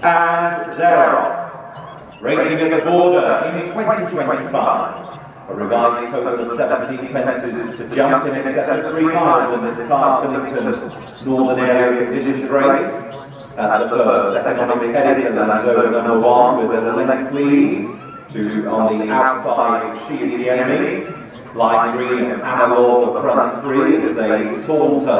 And they're off. Racing at the border in 2025. A revised total of 17 fences to jump in excess of 3 miles in this Cardiff Northern Area Conditions race. At the first, economic editor lands over number 1 with a length lead. On the outside, She Is the Enemy. Light green and Amalur the front 3 as they saunter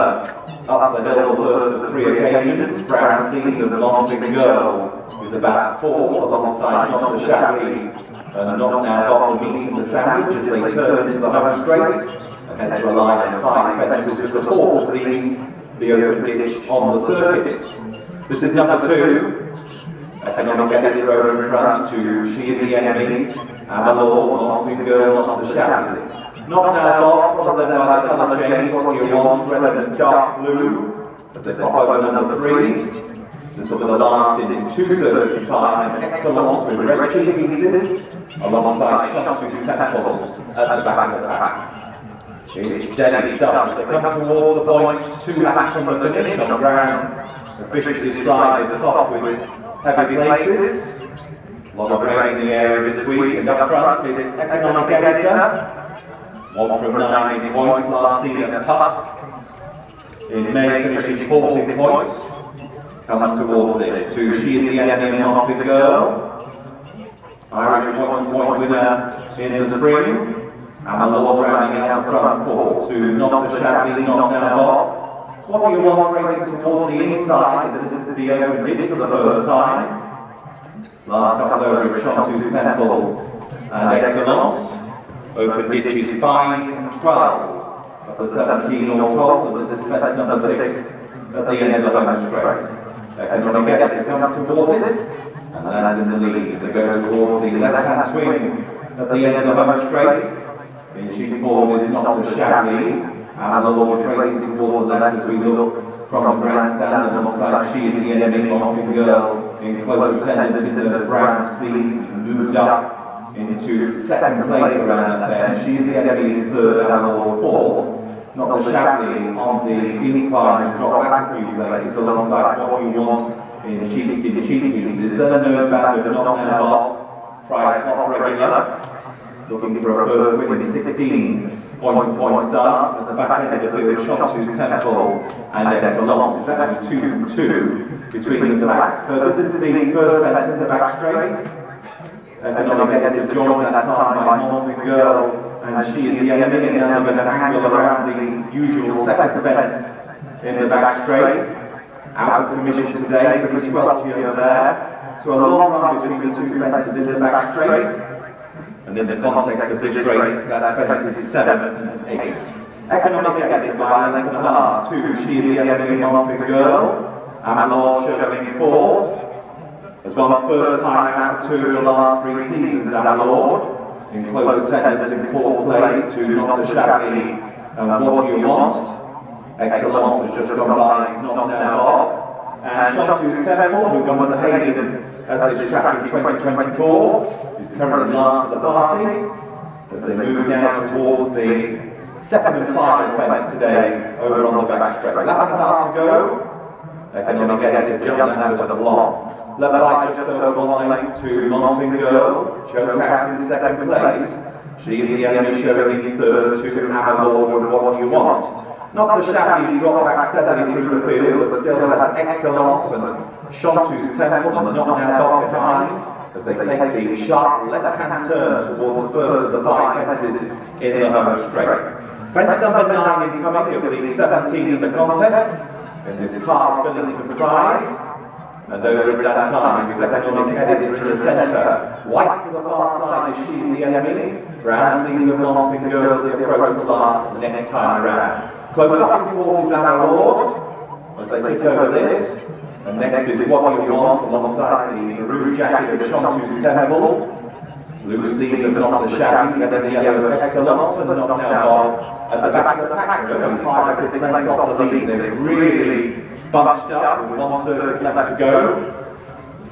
up the hill the first of 3 occasions. Brown Sleeves of Monfig Girl is about 4th alongside Not the Chablis and Not Now Got the Meat in the Sandwich as they turn into the home straight and head to a line of 5 fences with the 4th of these, the open ditch on the circuit. This is number 2. Economic editor over in front to She Is the Enemy, Amalur, Monfig Girl, Not the Chablis. Not Now Got, followed then by the colour change, What You Want, red and dark blue, as they pop over number 3. This will be the last in 2 circuit time, and Excellence with red chili pieces, alongside Chantu's Temple at the back of the pack. It's steady stuff. They come towards the point 2 laps from the finish on ground, officially described as soft with heavy places. A lot of rain in the area this week, and up front is Economic Editor. 1 from 9 in points last season at Tusk. In May, finishing 14 points. Comes towards this to She Is the Enemy and Monfig Girl. Irish point-to-point winner in the spring. Amalur rounding out the front 4 to Not the Chablis, Not Now Got. What Do You Want racing towards the inside, as this is the open ditch for the first time. Last couple over at Chantu's Temple and Excellence. Open ditches 5 and 12 of the 17 all told, and this is fence number 6 at the end of the home straight. Economic Editor comes towards it and lands in the lead as they go towards the left-hand swing at the end of the home straight. In sheet form is Not the Chablis, and the Lord racing towards the left as we look from the grandstand alongside She Is the Enemy, Monfig Girl in close attendance in those brown speeds, moved up into 2nd place around that bend. She Is the Enemy is 3rd, Amalur 4th. Not the Chablis on the incline has dropped back a few places alongside What You Want in cheap pieces. Then a nose back with Not Now Got, price off regular. Looking for a first win in 16 point-to-point starts at the back end of the field. Chantu's Temple and Excellence is actually 2-2 between the flags. So this is the first fence in the back straight. Economic Editor joined that time by Monfig Girl and She Is the Enemy, and now they're going to angle around the usual 2nd fence in the back straight. Out of commission today, pretty squelchy over there. So a long run between the 2 fences in the back straight. And in the context of this race, that fence is 7 and 8. Economic Editor by a length and a half to She Is the Enemy, Monfig Girl. Amalur showing 4. Has gone the first time out 2 of the last 3 seasons at Amalur. In close attendance in 4th place to Not the Chablis and What Do You Want. Excellence has just gone by Not Now Got. And Chantu's Temple, who won with the Hayden at this track in 2024, is currently last of the party as they move now towards the 2nd and final fence today over on the back straight. Lap and a half to go. Economic Editor jumped out with a long. Left right just over 1 length to Monfig Girl, choke out in 2nd place. She Is the Enemy showing in 3rd to Amalur and What You Want. Not the Chablis drop back steadily through the field, but still has Excellence and Chantu's Temple and Not Now Got behind as they take the sharp left-hand turn towards the first of the 5 fences in the home straight. Fence number 9 incoming of the 17 in the contest in this Cardiff Billington prize. And over at that time, his Economic Editor in the centre. White to the far side as She Is the Enemy. Brown Sleeves of Monfig Girl as they approach the last the next time around. Close up and 4th is Amalur as they pick over this. And next is What You Want alongside the maroon jacket of Chantu's Temple. Blue sleeves of Not the Chablis, and then the yellow of Excellence and Not Now Got at the back of the pack. Only 5 or 6 lengths off the lead. They're really bunched up with 1 circuit left to go.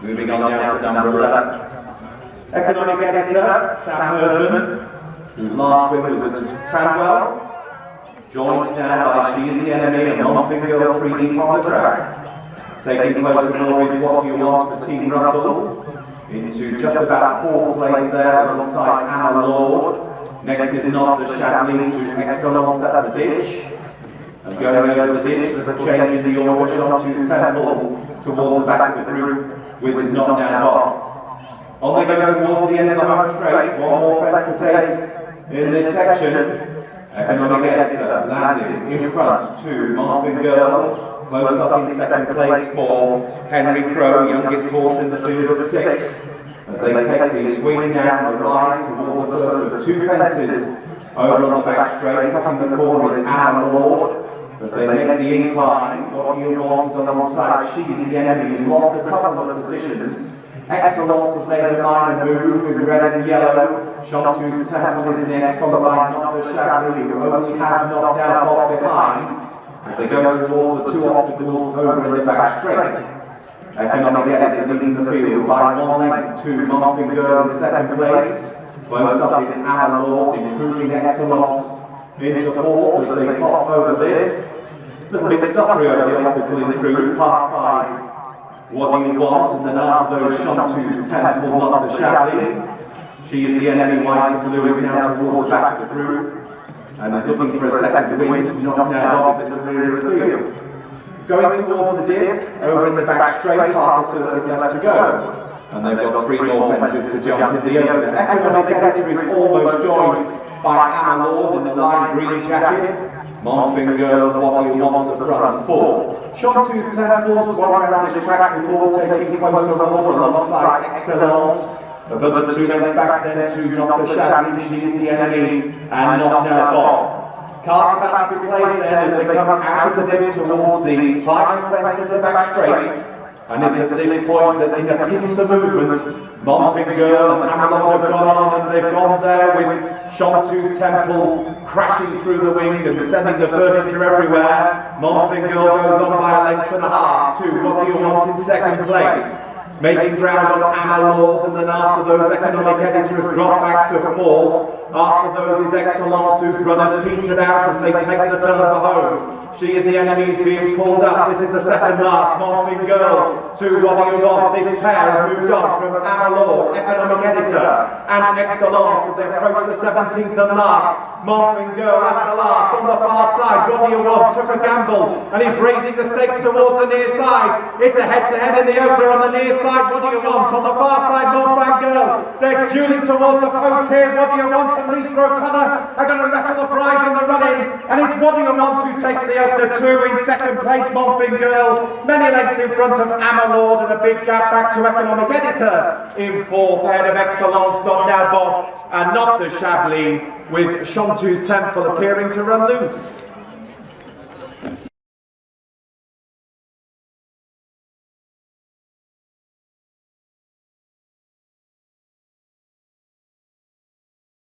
Moving on now to number 11. Economic Editor, Sam Herdman, whose last win was at Tranwell, joined now by She Is the Enemy and Monfig Girl 3 deep on the track. Taking closer more is What Do You Want for Team Russell, into just about 4th place there alongside Anna Lord. Next is Not the Chablis to Excellence at the ditch. And going over the ditch, there's a change in the order, Chanteuse Temple towards the back of the group with Not Now Bob. On they go towards the end of the home straight, one more fence to take in this section. Economic Editor landing in front to Marfin Girl, close up in 2nd place for Henry Crow, youngest horse in the field at 6. As they take the swing down the rise towards the first of 2 fences over on the back straight, cutting the corner is Anna Lord. As they make the incline, What Do You Want is alongside She's the Enemy, who's lost a couple of positions. Excellence has made a minor move in red and yellow. Chanteuse Temple is next, followed by Not the Chablis, who only has Not Now Bob behind, as they go towards the 2 obstacles over in the back straight. Economic Editor leading the field by 1 length to Marfin Girl in 2nd place. Close up is Anna Lord, improving Excellence into 4th as they pop over this. Little bit stuttery over the obstacle in truth, passed by What Do You Want, and then after those Chanteuse Temple, Not the Chablis. She Is the Enemy, white and blue, is now towards the back of the group, and is looking for a second wind, Not Now Bob is at the rear of the field. Going towards the dip, over in the back straight, half a circuit left to go. And they've got 3 more fences to jump in the opener. Economic Editor is almost joined by Anna Lord in the lime green jacket. Marfin Girl and What Do You Want at the front 4. Chanteuse Temple's one around this track before taking closer over alongside Excellence. But the 2 lengths back then to Not the Chablis, She Is the Enemy, and Not Now Bob. Cards about to be played then as they come out of the dip towards the final fence in the back straight. And it's at this point that in a pincer movement, Marfin Girl and Anna Lord have gone on, and they've gone there with Chanteuse Temple crashing through the wing and sending the furniture everywhere. Marfin Girl goes on by a length and a half to What Do You Want in 2nd place. Making ground on Anna Lord, and then after those Economic Editors drop back to 4th. After those is Excellence, whose runners petered out as they take the turn for home. She Is the Enemy is being pulled up. This is the 2nd last. Marfin Girl to What Do You Want. This pair have moved on from Anna Lord, Economic Editor, and Excellence as they approach the 17th and last. Marfin Girl at the last on the far side. What Do You Want took a gamble and is raising the stakes towards the near side. It's a head-to-head in the opener on the near side. What Do You Want on the far side. Marfin Girl. They're dueling towards the post here. What Do You Want and Lisa O'Connor are going to wrestle the prize in the running, and it's What Do You Want who takes the opener 2 in 2nd place. Marfin Girl many lengths in front of Anna Lord, and a big gap back to Economic Editor in 4th, ahead of Excellence, Not Now Bob, and Not the Chablis, with Chanteuse Temple appearing to run loose.